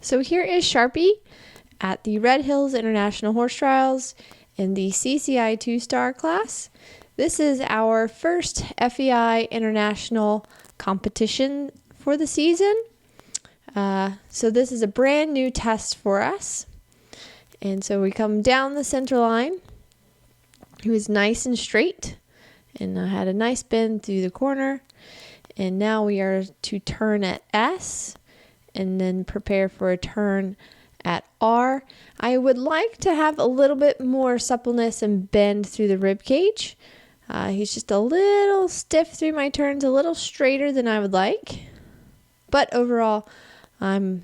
So here is Sharpie at the Red Hills International Horse Trials in the CCI 2-star class. This is our first FEI International competition for the season. So this is a brand new test for us. And so we come down the center line. He was nice and straight and had a nice bend through the corner. And now we are to turn at S and then prepare for a turn at R. I would like to have a little bit more suppleness and bend through the rib cage. He's just a little stiff through my turns, a little straighter than I would like. But overall, I'm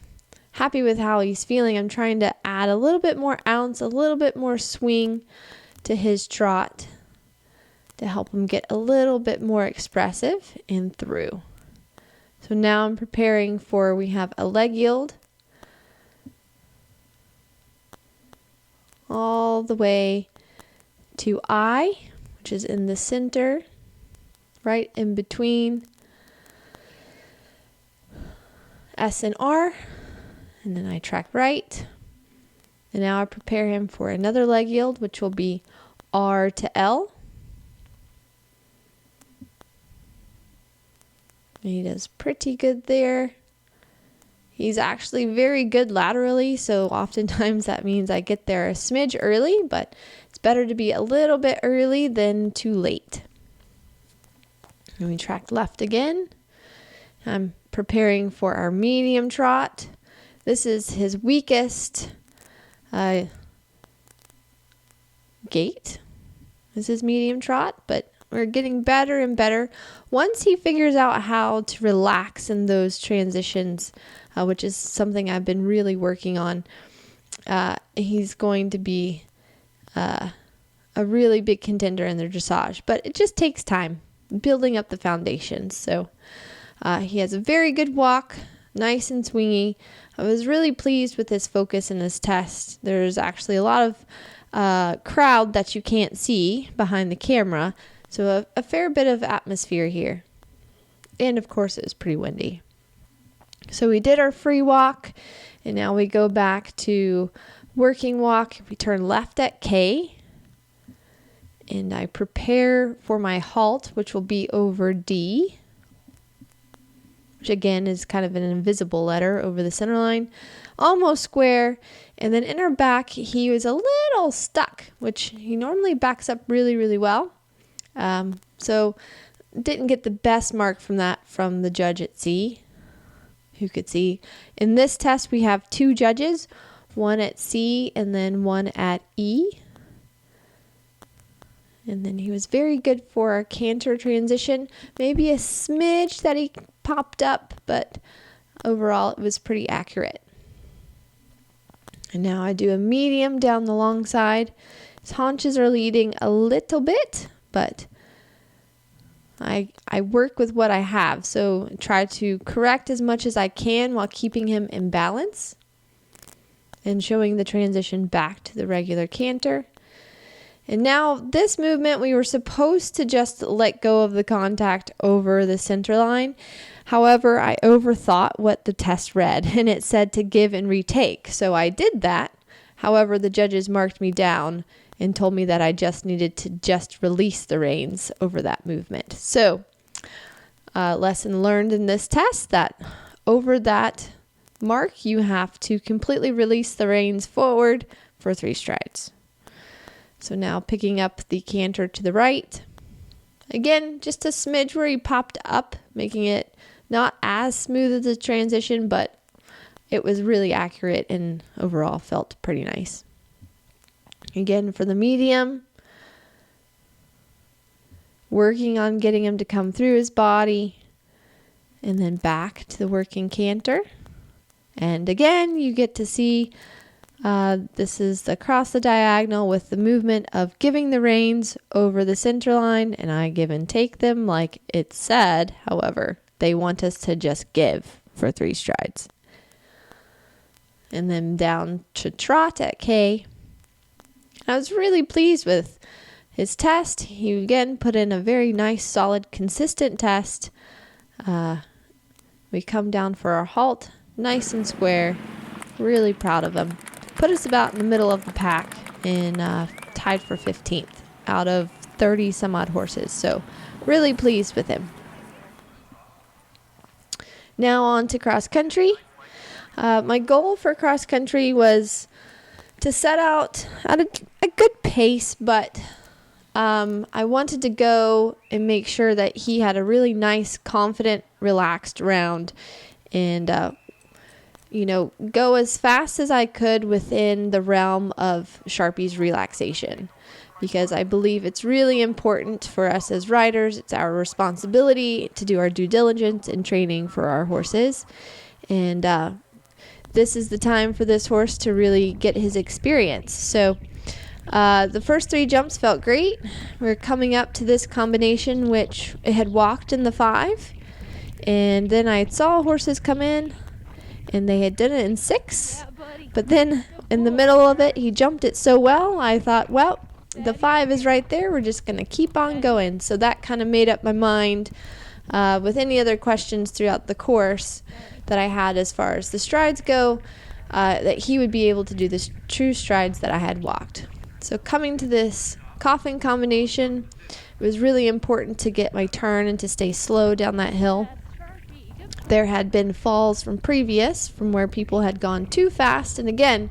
happy with how he's feeling. I'm trying to add a little bit more ounce, a little bit more swing to his trot to help him get a little bit more expressive and through. So now I'm preparing for, we have a leg yield all the way to I, which is in the center, right in between S and R, and then I track right. And now I prepare him for another leg yield, which will be R to L. And he does pretty good there. He's actually very good laterally, so oftentimes that means I get there a smidge early, but it's better to be a little bit early than too late. And we track left again. I'm preparing for our medium trot. This is his weakest gait. This is medium trot, but we're getting better and better. Once he figures out how to relax in those transitions, which is something I've been really working on, he's going to be a really big contender in the dressage. But it just takes time building up the foundations. So he has a very good walk, nice and swingy. I was really pleased with his focus in this test. There's actually a lot of crowd that you can't see behind the camera. So a fair bit of atmosphere here. And of course it was pretty windy. So we did our free walk, and now we go back to working walk. We turn left at K, and I prepare for my halt, which will be over D, which again is kind of an invisible letter over the center line, almost square. And then in our back, he was a little stuck, which he normally backs up really, really well. So didn't get the best mark from that from the judge at C, who could see. In this test, we have two judges, one at C and then one at E. And then he was very good for our canter transition. Maybe a smidge that he popped up, but overall it was pretty accurate. And now I do a medium down the long side. His haunches are leading a little bit, but I work with what I have, so try to correct as much as I can while keeping him in balance and showing the transition back to the regular canter. And now this movement, we were supposed to just let go of the contact over the center line. However, I overthought what the test read, and it said to give and retake. So I did that. However, the judges marked me down and told me that I just needed to just release the reins over that movement. So, lesson learned in this test, that over that mark, you have to completely release the reins forward for 3 strides. So now picking up the canter to the right. Again, just a smidge where he popped up, making it not as smooth as the transition, but it was really accurate and overall felt pretty nice. Again, for the medium, working on getting him to come through his body and then back to the working canter. And again, you get to see this is across the diagonal with the movement of giving the reins over the center line, and I give and take them like it said. However, they want us to just give for 3 strides. And then down to trot at K. I was really pleased with his test. He again put in a very nice, solid, consistent test. We come down for our halt, nice and square, Really proud of him. Put us about in the middle of the pack and tied for 15th out of 30 some odd horses. So really pleased with him. Now on to cross country. My goal for cross country was to set out at a good pace, but I wanted to go and make sure that he had a really nice, confident, relaxed round and, go as fast as I could within the realm of Sharpie's relaxation, because I believe it's really important for us as riders. It's our responsibility to do our due diligence and training for our horses. And this is the time for this horse to really get his experience. So the first 3 jumps felt great. We're coming up to this combination, which it had walked in the 5. And then I saw horses come in, and they had done it in 6. But then in the middle of it, he jumped it so well, I thought, well, the 5 is right there. We're just going to keep on going. So that kind of made up my mind with any other questions throughout the course that I had as far as the strides go, that he would be able to do the true strides that I had walked. So coming to this coffin combination, it was really important to get my turn and to stay slow down that hill. There had been falls from where people had gone too fast. And again,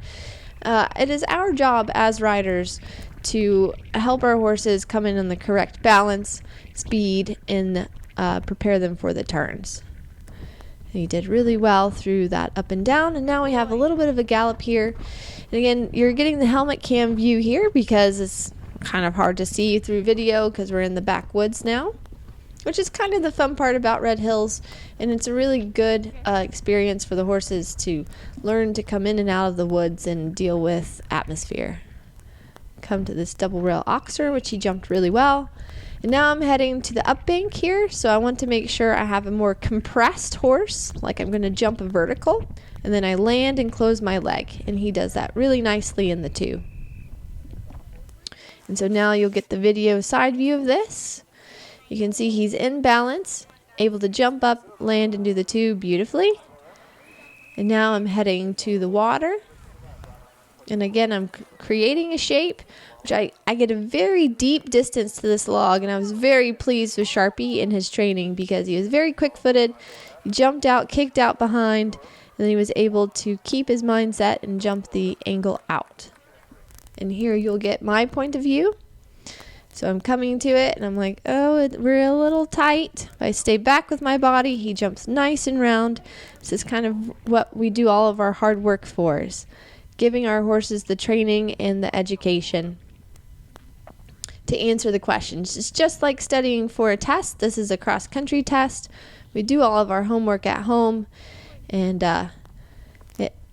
it is our job as riders to help our horses come in on the correct balance, speed, and prepare them for the turns. And he did really well through that up and down. And now we have a little bit of a gallop here. And again, you're getting the helmet cam view here because it's kind of hard to see through video because we're in the backwoods now, which is kind of the fun part about Red Hills. And it's a really good experience for the horses to learn to come in and out of the woods and deal with atmosphere. Come to this double rail oxer, which he jumped really well. And now I'm heading to the up bank here, so I want to make sure I have a more compressed horse, like I'm going to jump a vertical, and then I land and close my leg, and he does that really nicely in the 2. And so now you'll get the video side view of this. You can see he's in balance, able to jump up, land, and do the 2 beautifully. And now I'm heading to the water. And again, I'm creating a shape, which I get a very deep distance to this log, and I was very pleased with Sharpie in his training because he was very quick-footed. He jumped out, kicked out behind, and then he was able to keep his mindset and jump the angle out. And here you'll get my point of view. So I'm coming to it, and I'm like, we're a little tight. If I stay back with my body, he jumps nice and round. This is kind of what we do all of our hard work for, is giving our horses the training and the education to answer the questions. It's just like studying for a test. This is a cross-country test. We do all of our homework at home, and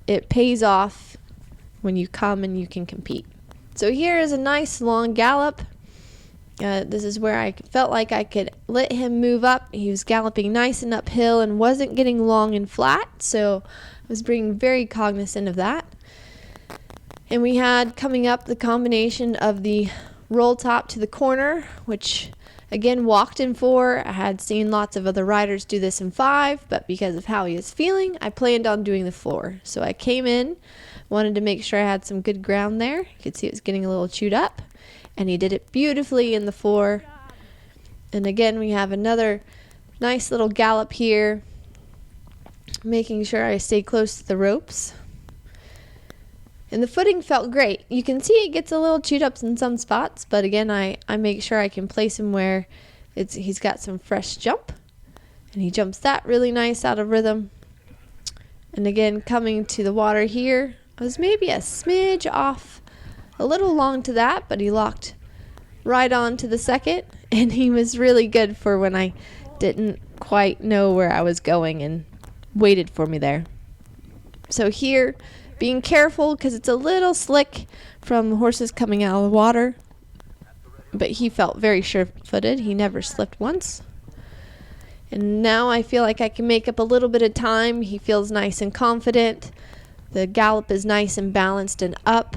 it pays off when you come and you can compete. So here is a nice long gallop. This is where I felt like I could let him move up. He was galloping nice and uphill and wasn't getting long and flat, so I was being very cognizant of that. And we had coming up the combination of the roll top to the corner, which again walked in 4. I had seen lots of other riders do this in 5, but because of how he was feeling, I planned on doing the floor. So I came in, wanted to make sure I had some good ground there. You could see it was getting a little chewed up, and he did it beautifully in the floor. And again, we have another nice little gallop here, making sure I stay close to the ropes. And the footing felt great. You can see it gets a little chewed up in some spots, but again, I make sure I can place him where he's got some fresh jump. And he jumps that really nice out of rhythm. And again, coming to the water here, I was maybe a smidge off, a little long to that, but he locked right on to the second. And he was really good for when I didn't quite know where I was going and waited for me there. So here, being careful because it's a little slick from horses coming out of the water, but he felt very sure-footed. He never slipped once. And now I feel like I can make up a little bit of time. He feels nice and confident. The gallop is nice and balanced and up,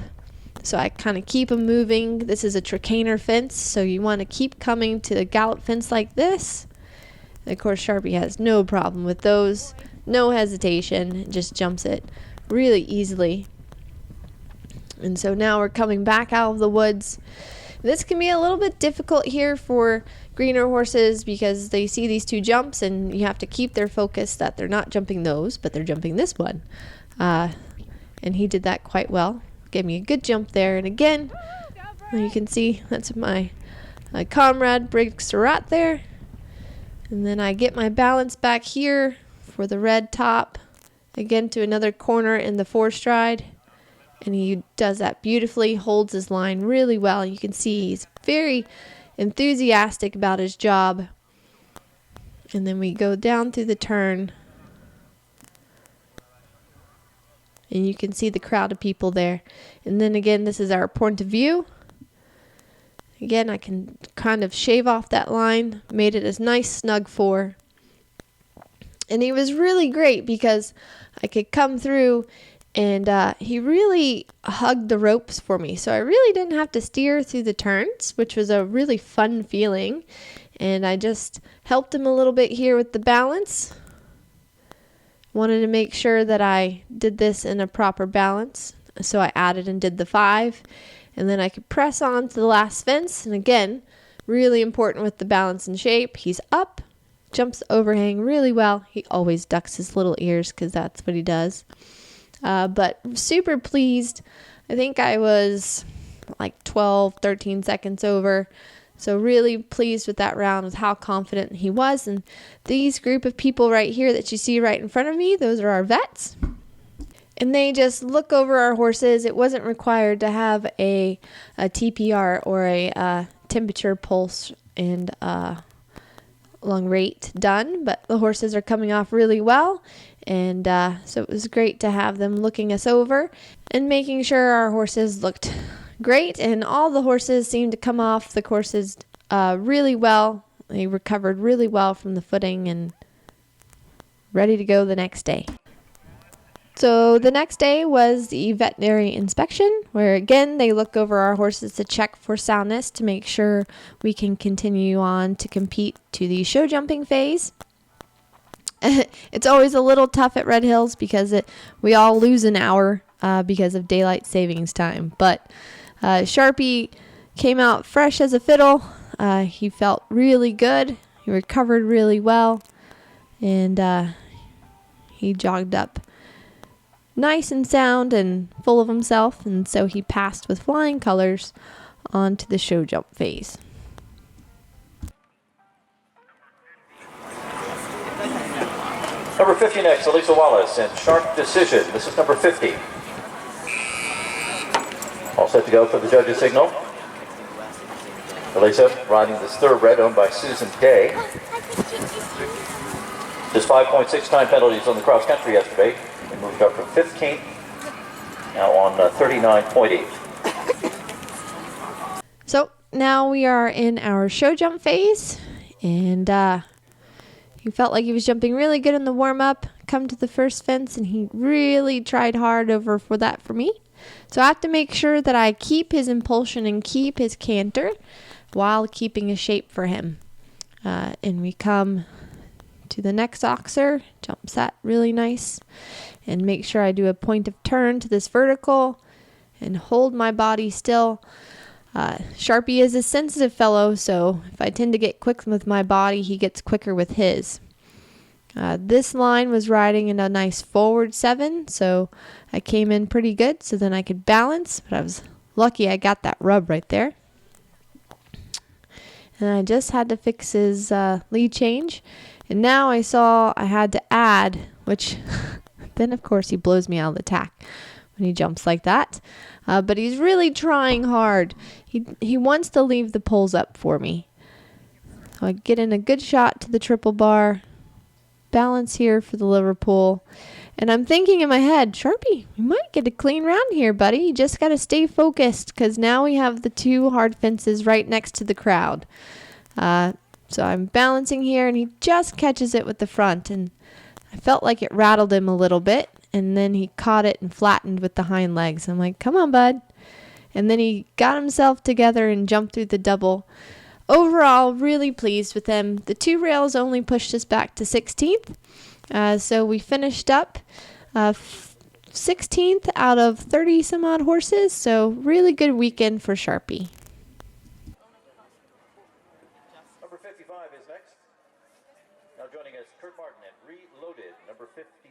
so I kind of keep him moving. This is a Tricaner fence, so you want to keep coming to the gallop fence like this. And of course, Sharpie has no problem with those. No hesitation, just jumps it really easily. And so now we're coming back out of the woods. This can be a little bit difficult here for greener horses because they see these two jumps and you have to keep their focus that they're not jumping those, but they're jumping this one. And he did that quite well. Gave me a good jump there. And again, you can see that's my comrade breaks a rat there. And then I get my balance back here for the red top. Again to another corner in the 4-stride. And he does that beautifully, holds his line really well. You can see he's very enthusiastic about his job. And then we go down through the turn. And you can see the crowd of people there. And then again, this is our point of view. Again, I can kind of shave off that line. Made it a nice snug 4. And he was really great because I could come through and he really hugged the ropes for me. So I really didn't have to steer through the turns, which was a really fun feeling. And I just helped him a little bit here with the balance. Wanted to make sure that I did this in a proper balance. So I added and did the 5. And then I could press on to the last fence. And again, really important with the balance and shape. He's up, jumps the overhang really well. He always ducks his little ears because that's what he does. But super pleased. I think I was like 12, 13 seconds over. So really pleased with that round, with how confident he was. And these group of people right here that you see right in front of me, those are our vets. And they just look over our horses. It wasn't required to have a TPR or a temperature, pulse, and lung rate done, but the horses are coming off really well. And so it was great to have them looking us over and making sure our horses looked great. And all the horses seemed to come off the courses really well. They recovered really well from the footing and ready to go the next day. So the next day was the veterinary inspection, where again they look over our horses to check for soundness to make sure we can continue on to compete to the show jumping phase. It's always a little tough at Red Hills because we all lose an hour because of daylight savings time. But Sharpie came out fresh as a fiddle. He felt really good. He recovered really well. And he jogged up nice and sound and full of himself. And so he passed with flying colors on to the show jump phase. Number 50 next, Elisa Wallace and Sharp Decision. This is number 50. All set to go for the judges' signal. Elisa riding this thoroughbred owned by Susan Day. Just 5.6 time penalties on the cross country yesterday. They moved up from 15th, now on 39.8. So now we are in our show jump phase, and he felt like he was jumping really good in the warm-up, come to the first fence, and he really tried hard over for that for me. So I have to make sure that I keep his impulsion and keep his canter while keeping a shape for him. And we come to the next oxer, jumps that really nice, and make sure I do a point of turn to this vertical and hold my body still. Sharpie is a sensitive fellow, so if I tend to get quick with my body, he gets quicker with his. This line was riding in a nice forward 7, so I came in pretty good, so then I could balance, but I was lucky I got that rub right there. And I just had to fix his lead change, and now I saw I had to add, which then of course he blows me out of the tack when he jumps like that. But he's really trying hard. He wants to leave the poles up for me. So I get in a good shot to the triple bar. Balance here for the Liverpool. And I'm thinking in my head, Sharpie, we might get a clean round here, buddy. You just got to stay focused because now we have the two hard fences right next to the crowd. So I'm balancing here, and he just catches it with the front. And I felt like it rattled him a little bit. And then he caught it and flattened with the hind legs. I'm like, come on, bud. And then he got himself together and jumped through the double. Overall, really pleased with him. The 2 rails only pushed us back to 16th. So we finished up 16th out of 30 some odd horses. So really good weekend for Sharpie. Number 55 is next. Now joining us, Kurt Martin at Reloaded, number 55.